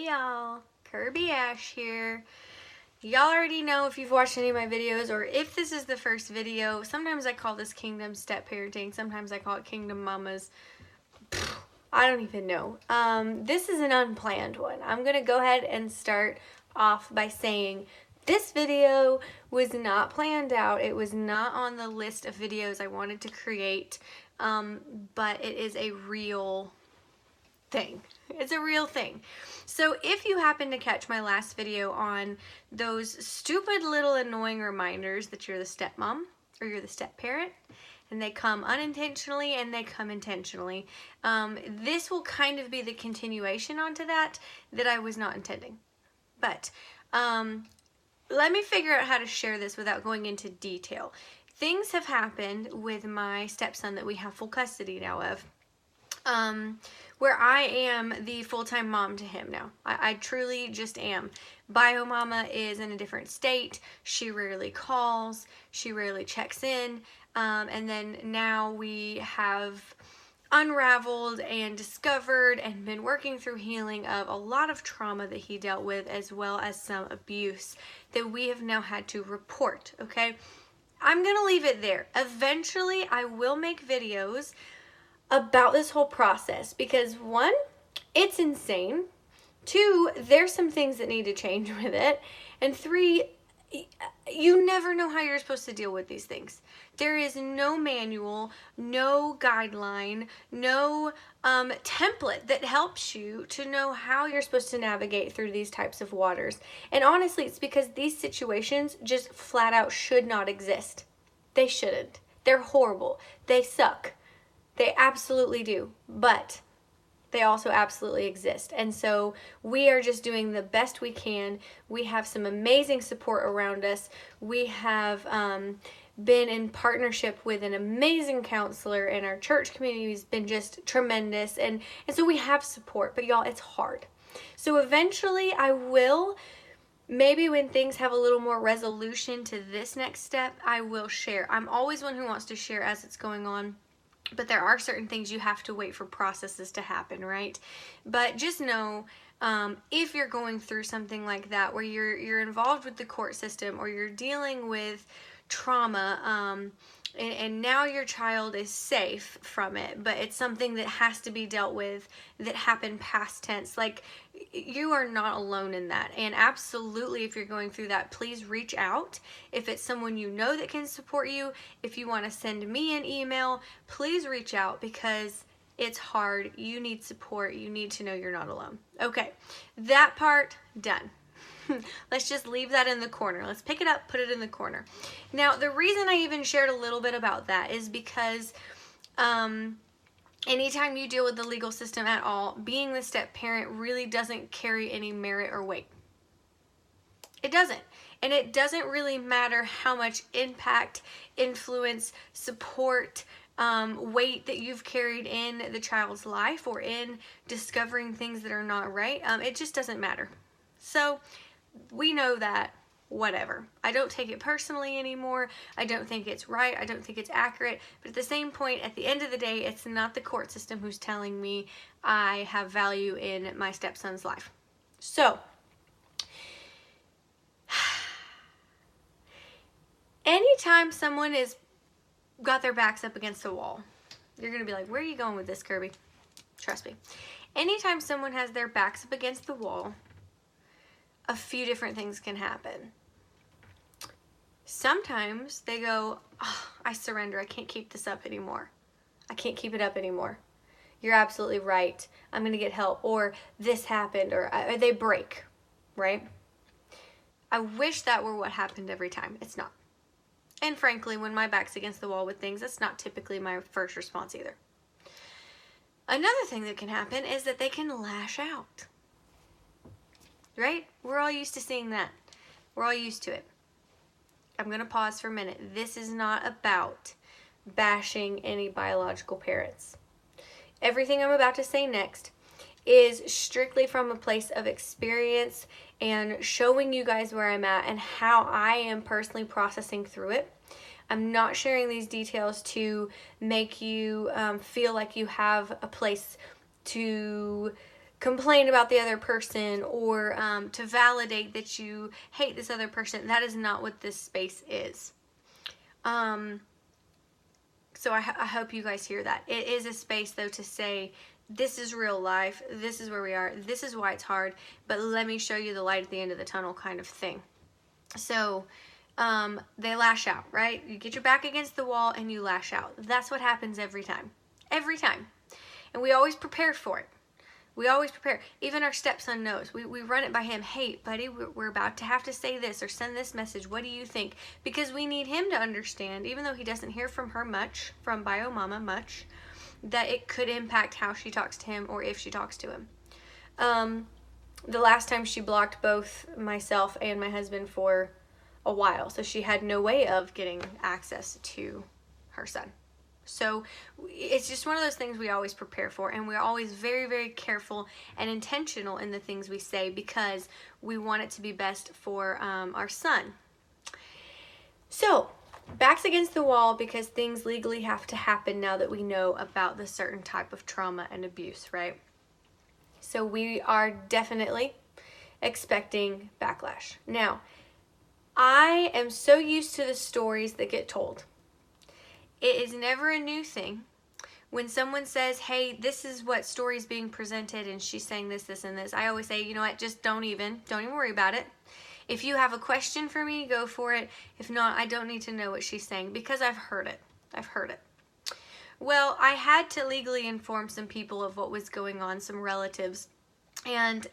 Hey y'all, Kirby Ash here. Y'all already know if you've watched any of my videos, or if this is the first video, sometimes I call this Kingdom Step Parenting, sometimes I call it Kingdom Mamas. I don't even know. This is an unplanned one. I'm gonna go ahead and start off by saying this video was not planned out. It was not on the list of videos I wanted to create, but it is a real thing. It's a real thing. So if you happen to catch my last video on those stupid little annoying reminders that you're the stepmom or you're the step parent, and they come unintentionally and they come intentionally, this will kind of be the continuation onto that I was not intending. But let me figure out how to share this without going into detail. Things have happened with my stepson that we have full custody now of, where I am the full-time mom to him now. I truly just am. Bio mama is in a different state. She rarely calls. She rarely checks in. And then now we have unraveled and discovered and been working through healing of a lot of trauma that he dealt with, as well as some abuse that we have now had to report, okay? I'm gonna leave it there. Eventually, I will make videos about this whole process because, one, it's insane. Two, there's some things that need to change with it. And three, you never know how you're supposed to deal with these things. There is no manual, no guideline, no template that helps you to know how you're supposed to navigate through these types of waters. And honestly, it's because these situations just flat out should not exist. They shouldn't. They're horrible. They suck. They absolutely do, but they also absolutely exist. And so we are just doing the best we can. We have some amazing support around us. We have been in partnership with an amazing counselor, and our church community has been just tremendous. And so we have support, but y'all, it's hard. So eventually I will, maybe when things have a little more resolution to this next step, I will share. I'm always one who wants to share as it's going on. But there are certain things you have to wait for processes to happen, right? But just know, if you're going through something like that, where you're involved with the court system, or you're dealing with trauma, and now your child is safe from it, but it's something that has to be dealt with that happened past tense, like, you are not alone in that. And absolutely, if you're going through that, please reach out. If it's someone you know that can support you, if you want to send me an email, please reach out, because it's hard. You need support. You need to know you're not alone. Okay, that part done. Let's just leave that in the corner. Let's pick it up, put it in the corner. Now, the reason I even shared a little bit about that is because anytime you deal with the legal system at all, being the step parent really doesn't carry any merit or weight. It doesn't. And it doesn't really matter how much impact, influence, support, weight that you've carried in the child's life or in discovering things that are not right. It just doesn't matter. So we know that. Whatever. I don't take it personally anymore. I don't think it's right. I don't think it's accurate. But at the same point, at the end of the day, it's not the court system who's telling me I have value in my stepson's life. So, anytime someone is got their backs up against a wall, you're going to be like, where are you going with this, Kirby? Trust me. Anytime someone has their backs up against the wall, a few different things can happen. Sometimes they go, oh, I surrender. I can't keep this up anymore. I can't keep it up anymore. You're absolutely right. I'm going to get help. Or this happened. Or they break, right? I wish that were what happened every time. It's not. And frankly, when my back's against the wall with things, that's not typically my first response either. Another thing that can happen is that they can lash out. Right? We're all used to seeing that. We're all used to it. I'm going to pause for a minute. This is not about bashing any biological parents. Everything I'm about to say next is strictly from a place of experience and showing you guys where I'm at and how I am personally processing through it. I'm not sharing these details to make you feel like you have a place to complain about the other person or to validate that you hate this other person. That is not what this space is. So I hope you guys hear that. It is a space, though, to say, this is real life, this is where we are, this is why it's hard, but let me show you the light at the end of the tunnel kind of thing. So they lash out, right? You get your back against the wall and you lash out. That's what happens every time. Every time. And we always prepare for it. We always prepare. Even our stepson knows. We run it by him. Hey, buddy, we're about to have to say this or send this message. What do you think? Because we need him to understand, even though he doesn't hear from her much, from Bio Mama much, that it could impact how she talks to him or if she talks to him. The last time she blocked both myself and my husband for a while. So she had no way of getting access to her son. So it's just one of those things we always prepare for, and we're always very, very careful and intentional in the things we say because we want it to be best for our son. So backs against the wall because things legally have to happen now that we know about the certain type of trauma and abuse, right? So we are definitely expecting backlash. Now, I am so used to the stories that get told. It is never a new thing when someone says, hey, this is what story is being presented and she's saying this, this, and this. I always say, you know what, just don't even worry about it. If you have a question for me, go for it. If not, I don't need to know what she's saying because I've heard it. I've heard it. Well, I had to legally inform some people of what was going on, some relatives. And,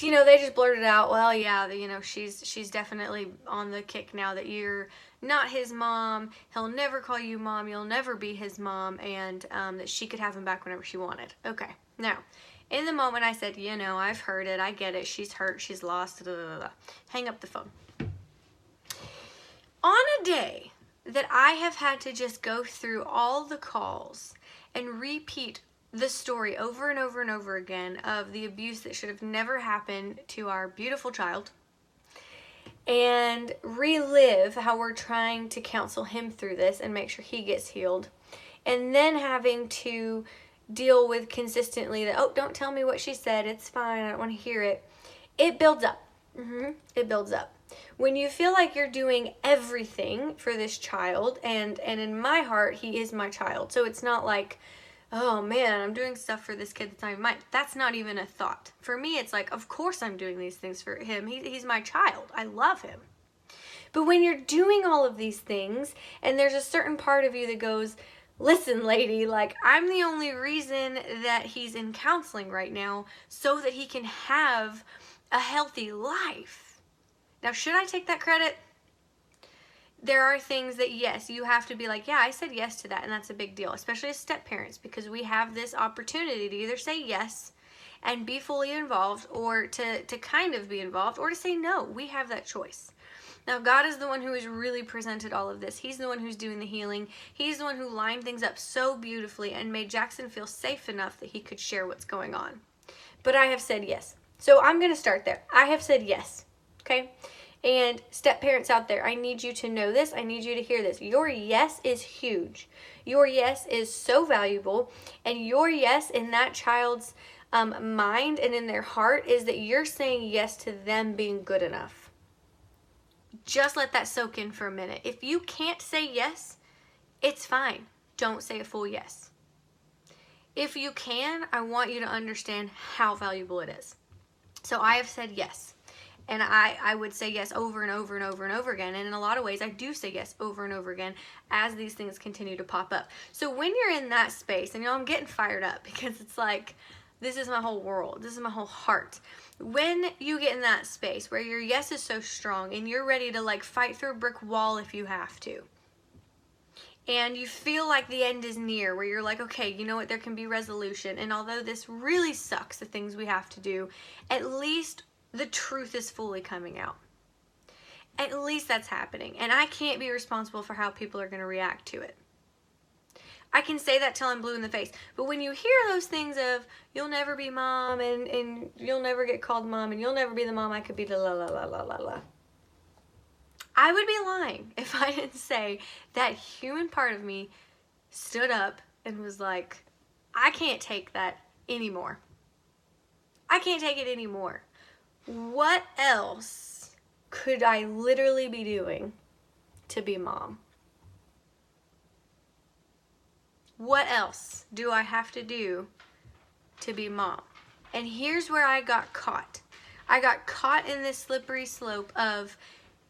you know, they just blurted out, well, yeah, you know, she's definitely on the kick now that you're not his mom. He'll never call you mom. You'll never be his mom. And that she could have him back whenever she wanted. Okay. Now, in the moment I said, you know, I've heard it. I get it. She's hurt. She's lost. Blah, blah, blah. Hang up the phone. On a day that I have had to just go through all the calls and repeat the story over and over and over again of the abuse that should have never happened to our beautiful child and relive how we're trying to counsel him through this and make sure he gets healed, and then having to deal with consistently that, oh, don't tell me what she said, it's fine, I don't want to hear it. It builds up. It builds up. When you feel like you're doing everything for this child, and in my heart, he is my child, so it's not like, oh man, I'm doing stuff for this kid that's not even mine. That's not even a thought. For me, it's like, of course I'm doing these things for him. He's my child. I love him. But when you're doing all of these things, and there's a certain part of you that goes, listen, lady, like, I'm the only reason that he's in counseling right now so that he can have a healthy life. Now, should I take that credit? There are things that, yes, you have to be like, yeah, I said yes to that, and that's a big deal, especially as step parents, because we have this opportunity to either say yes and be fully involved, or to kind of be involved, or to say no. We have that choice. Now, God is the one who has really presented all of this. He's the one who's doing the healing. He's the one who lined things up so beautifully and made Jackson feel safe enough that he could share what's going on. But I have said yes. So I'm going to start there. I have said yes, okay? And step parents out there, I need you to know this. I need you to hear this. Your yes is huge. Your yes is so valuable. And your yes in that child's mind and in their heart is that you're saying yes to them being good enough. Just let that soak in for a minute. If you can't say yes, it's fine. Don't say a full yes. If you can, I want you to understand how valuable it is. So I have said yes. And I would say yes over and over and over and over again. And in a lot of ways, I do say yes over and over again as these things continue to pop up. So when you're in that space, and you know, I'm getting fired up because it's like, this is my whole world. This is my whole heart. When you get in that space where your yes is so strong and you're ready to like fight through a brick wall if you have to, and you feel like the end is near, where you're like, okay, you know what, there can be resolution. And although this really sucks, the things we have to do, at least the truth is fully coming out. At least that's happening. And I can't be responsible for how people are going to react to it. I can say that till I'm blue in the face. But when you hear those things of, you'll never be mom, and you'll never get called mom, and you'll never be the mom I could be, la la la la la la, I would be lying if I didn't say that human part of me stood up and was like, I can't take that anymore. I can't take it anymore. What else could I literally be doing to be mom? What else do I have to do to be mom? And here's where I got caught. I got caught in this slippery slope of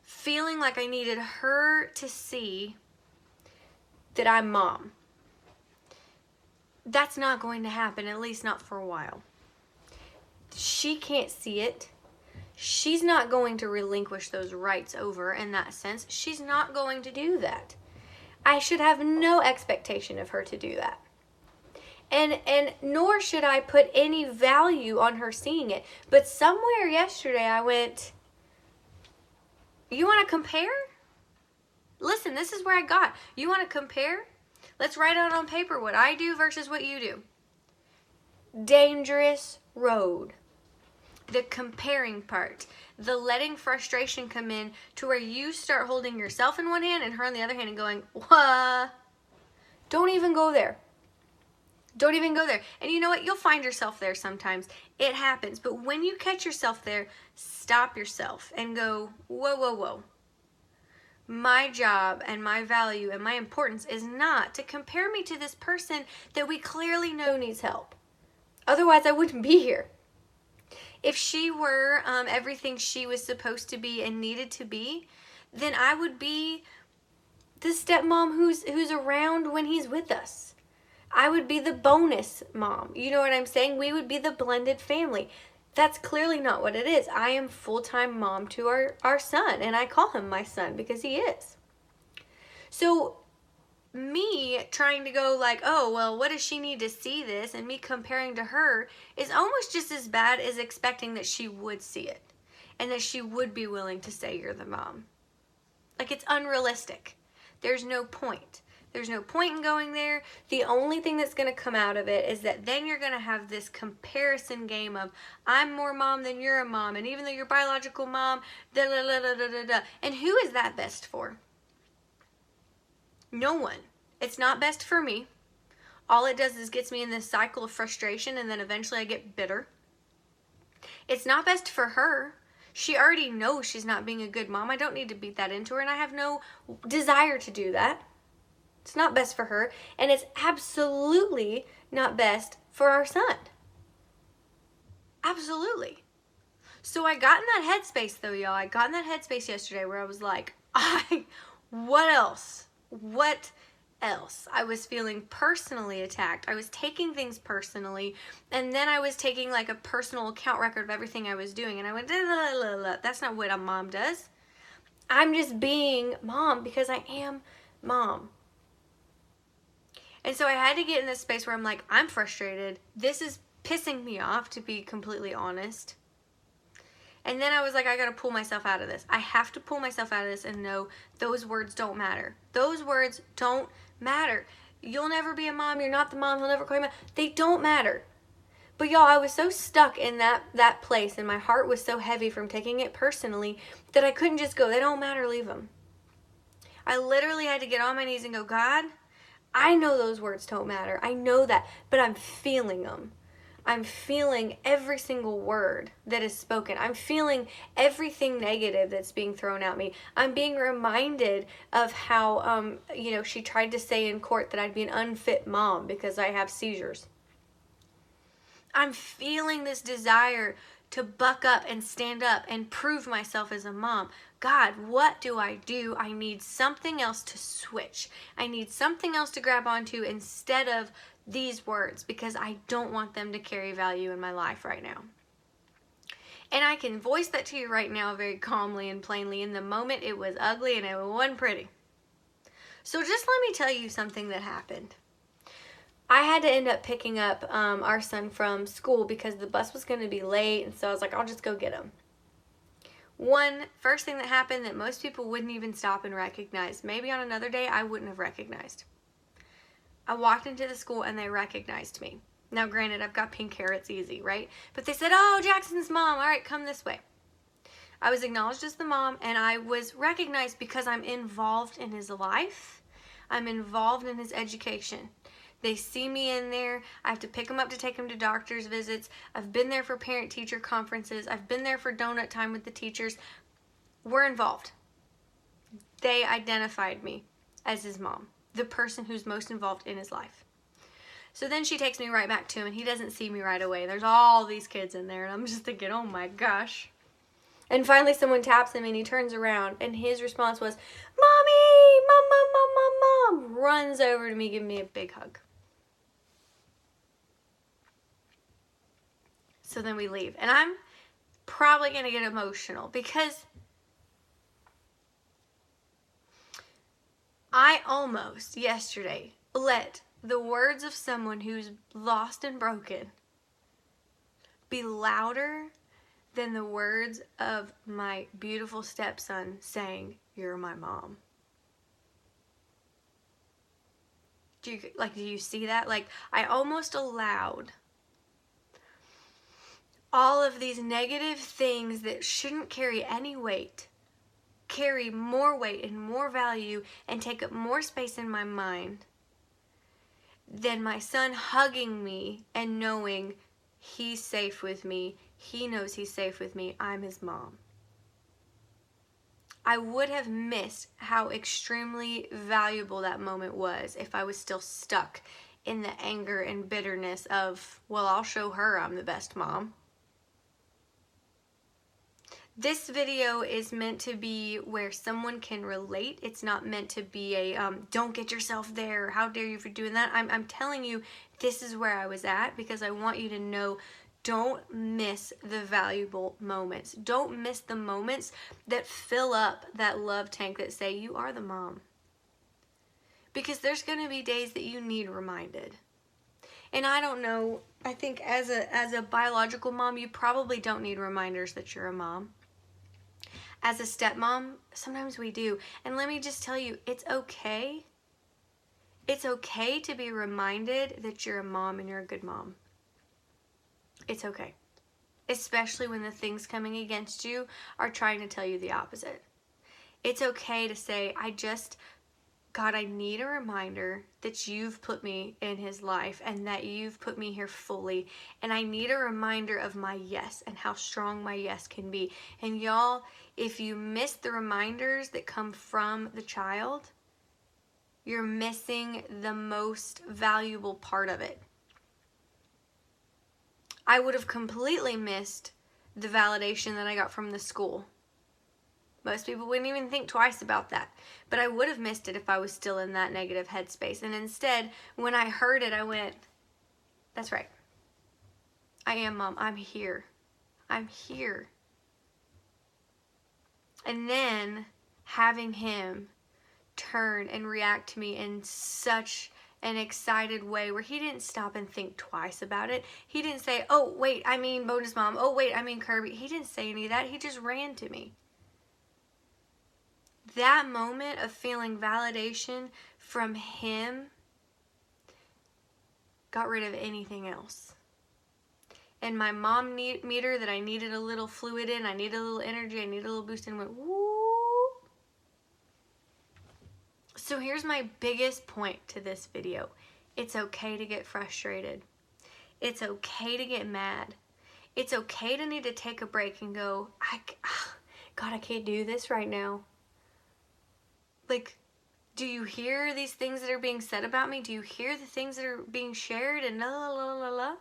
feeling like I needed her to see that I'm mom. That's not going to happen, at least not for a while. She can't see it. She's not going to relinquish those rights over in that sense. She's not going to do that. I should have no expectation of her to do that. And nor should I put any value on her seeing it. But somewhere yesterday I went, you want to compare? Listen, this is where I got. You want to compare? Let's write out on paper what I do versus what you do. Dangerous road. The comparing part. The letting frustration come in to where you start holding yourself in one hand and her on the other hand and going, what? Don't even go there. Don't even go there. And you know what? You'll find yourself there sometimes. It happens. But when you catch yourself there, stop yourself and go, whoa, whoa, whoa. My job and my value and my importance is not to compare me to this person that we clearly know needs help. Otherwise, I wouldn't be here. If she were everything she was supposed to be and needed to be, then I would be the stepmom who's around when he's with us. I would be the bonus mom. You know what I'm saying? We would be the blended family. That's clearly not what it is. I am full-time mom to our son, and I call him my son because he is. So me trying to go like, oh, well, what does she need to see this? And me comparing to her is almost just as bad as expecting that she would see it and that she would be willing to say you're the mom. Like, it's unrealistic. There's no point. There's no point in going there. The only thing that's going to come out of it is that then you're going to have this comparison game of, I'm more mom than you're a mom, and even though you're biological mom, da da da da da da. And who is that best for? No one. It's not best for me. All it does is gets me in this cycle of frustration, and then eventually I get bitter. It's not best for her. She already knows she's not being a good mom. I don't need to beat that into her, and I have no desire to do that. It's not best for her, and it's absolutely not best for our son. Absolutely. So I got in that headspace though, y'all. I got in that headspace yesterday where I was like, what else? What else? I was feeling personally attacked. I was taking things personally, and then I was taking like a personal account record of everything I was doing, and I went, that's not what a mom does. I'm just being mom because I am mom. And so I had to get in this space where I'm like, I'm frustrated. This is pissing me off, to be completely honest. And then I was like, I gotta pull myself out of this. I have to pull myself out of this and know those words don't matter. Those words don't matter. You'll never be a mom. You're not the mom. He'll never call you mom. They don't matter. But y'all, I was so stuck in that place, and my heart was so heavy from taking it personally that I couldn't just go, they don't matter, leave them. I literally had to get on my knees and go, God, I know those words don't matter. I know that, but I'm feeling them. I'm feeling every single word that is spoken. I'm feeling everything negative that's being thrown at me. I'm being reminded of how, she tried to say in court that I'd be an unfit mom because I have seizures. I'm feeling this desire to buck up and stand up and prove myself as a mom. God, what do? I need something else to switch. I need something else to grab onto instead of these words, because I don't want them to carry value in my life right now. And I can voice that to you right now very calmly and plainly. In the moment, it was ugly and it wasn't pretty. So just let me tell you something that happened. I had to end up picking up our son from school because the bus was going to be late, and so I was like, I'll just go get him. First thing that happened that most people wouldn't even stop and recognize. Maybe on another day, I wouldn't have recognized. I walked into the school and they recognized me. Now, granted, I've got pink hair, it's easy, right? But they said, oh, Jackson's mom. All right, come this way. I was acknowledged as the mom, and I was recognized because I'm involved in his life. I'm involved in his education. They see me in there. I have to pick them up to take them to doctor's visits. I've been there for parent-teacher conferences. I've been there for donut time with the teachers. We're involved. They identified me as his mom, the person who's most involved in his life. So then she takes me right back to him, and he doesn't see me right away. There's all these kids in there, and I'm just thinking, oh my gosh. And finally someone taps him, and he turns around, and his response was, Mommy! Mom, mom, mom, mom, mom! Runs over to me, giving me a big hug. So then we leave. And I'm probably going to get emotional because I almost yesterday let the words of someone who's lost and broken be louder than the words of my beautiful stepson saying, "You're my mom." Do you see that? Like, I almost allowed all of these negative things that shouldn't carry any weight, carry more weight and more value and take up more space in my mind than my son hugging me and knowing he's safe with me. He knows he's safe with me. I'm his mom. I would have missed how extremely valuable that moment was if I was still stuck in the anger and bitterness of, well, I'll show her I'm the best mom. This video is meant to be where someone can relate. It's not meant to be a, don't get yourself there, how dare you for doing that. I'm telling you, this is where I was at because I want you to know, don't miss the valuable moments. Don't miss the moments that fill up that love tank that say, you are the mom. Because there's going to be days that you need reminded. And I don't know, I think as a biological mom, you probably don't need reminders that you're a mom. As a stepmom, sometimes we do. And let me just tell you, it's okay. It's okay to be reminded that you're a mom and you're a good mom. It's okay. Especially when the things coming against you are trying to tell you the opposite. It's okay to say, God, I need a reminder that you've put me in his life and that you've put me here fully. And I need a reminder of my yes and how strong my yes can be. And y'all, if you miss the reminders that come from the child, you're missing the most valuable part of it. I would have completely missed the validation that I got from the school. Most people wouldn't even think twice about that. But I would have missed it if I was still in that negative headspace. And instead, when I heard it, I went, that's right. I am mom. I'm here. I'm here. And then having him turn and react to me in such an excited way where he didn't stop and think twice about it. He didn't say, oh, wait, I mean bonus mom. Oh, wait, I mean Kirby. He didn't say any of that. He just ran to me. That moment of feeling validation from him got rid of anything else. And my mom meter that I needed a little fluid in, I needed a little energy, I needed a little boost in, went woo. So here's my biggest point to this video. It's okay to get frustrated. It's okay to get mad. It's okay to need to take a break and go, God, I can't do this right now. Like, do you hear these things that are being said about me? Do you hear the things that are being shared and la la la la la?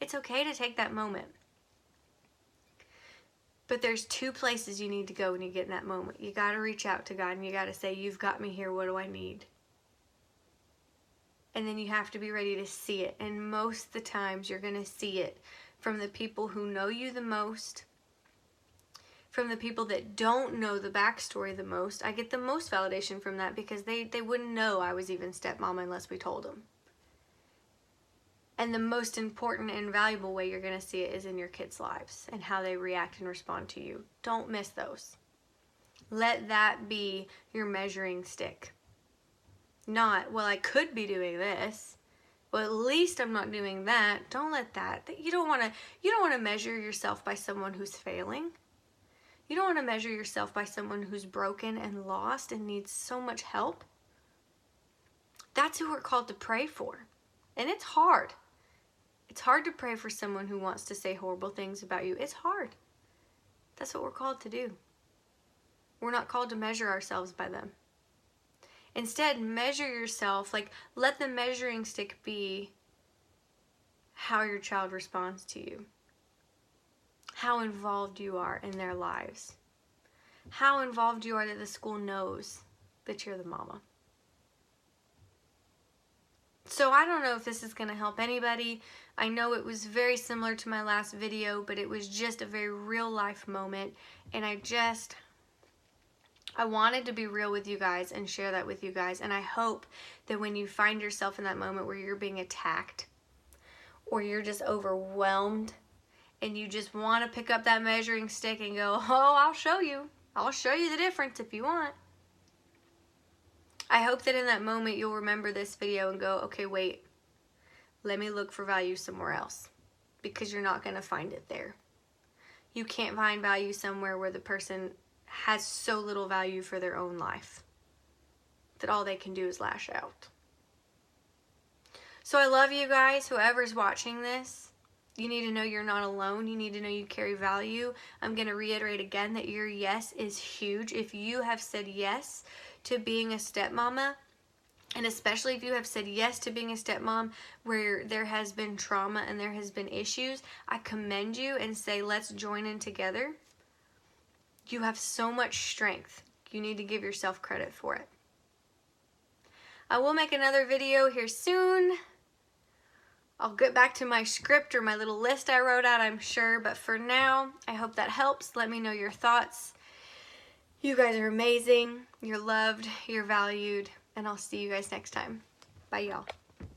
It's okay to take that moment. But there's two places you need to go when you get in that moment. You got to reach out to God and you got to say, you've got me here. What do I need? And then you have to be ready to see it. And most of the times you're going to see it from the people who know you the most, from the people that don't know the backstory the most. I get the most validation from that because they wouldn't know I was even stepmom unless we told them. And the most important and valuable way you're going to see it is in your kids' lives and how they react and respond to you. Don't miss those. Let that be your measuring stick. Not, well, I could be doing this. Well, at least I'm not doing that. Don't let that. You don't want to measure yourself by someone who's failing. You don't want to measure yourself by someone who's broken and lost and needs so much help. That's who we're called to pray for. And it's hard. It's hard to pray for someone who wants to say horrible things about you. It's hard. That's what we're called to do. We're not called to measure ourselves by them. Instead, measure yourself, like let the measuring stick be how your child responds to you. How involved you are in their lives. How involved you are that the school knows that you're the mama. So I don't know if this is going to help anybody. I know it was very similar to my last video, but it was just a very real life moment. And I wanted to be real with you guys and share that with you guys. And I hope that when you find yourself in that moment where you're being attacked or you're just overwhelmed and you just want to pick up that measuring stick and go, oh, I'll show you. I'll show you the difference if you want. I hope that in that moment you'll remember this video and go, okay, wait, let me look for value somewhere else, because you're not going to find it there. You can't find value somewhere where the person has so little value for their own life that all they can do is lash out. So I love you guys, whoever's watching this. You need to know you're not alone. You need to know you carry value. I'm going to reiterate again that your yes is huge. If you have said yes to being a stepmama, and especially if you have said yes to being a stepmom where there has been trauma and there has been issues, I commend you and say, let's join in together. You have so much strength. You need to give yourself credit for it. I will make another video here soon. I'll get back to my script or my little list I wrote out, I'm sure. But for now, I hope that helps. Let me know your thoughts. You guys are amazing. You're loved. You're valued. And I'll see you guys next time. Bye, y'all.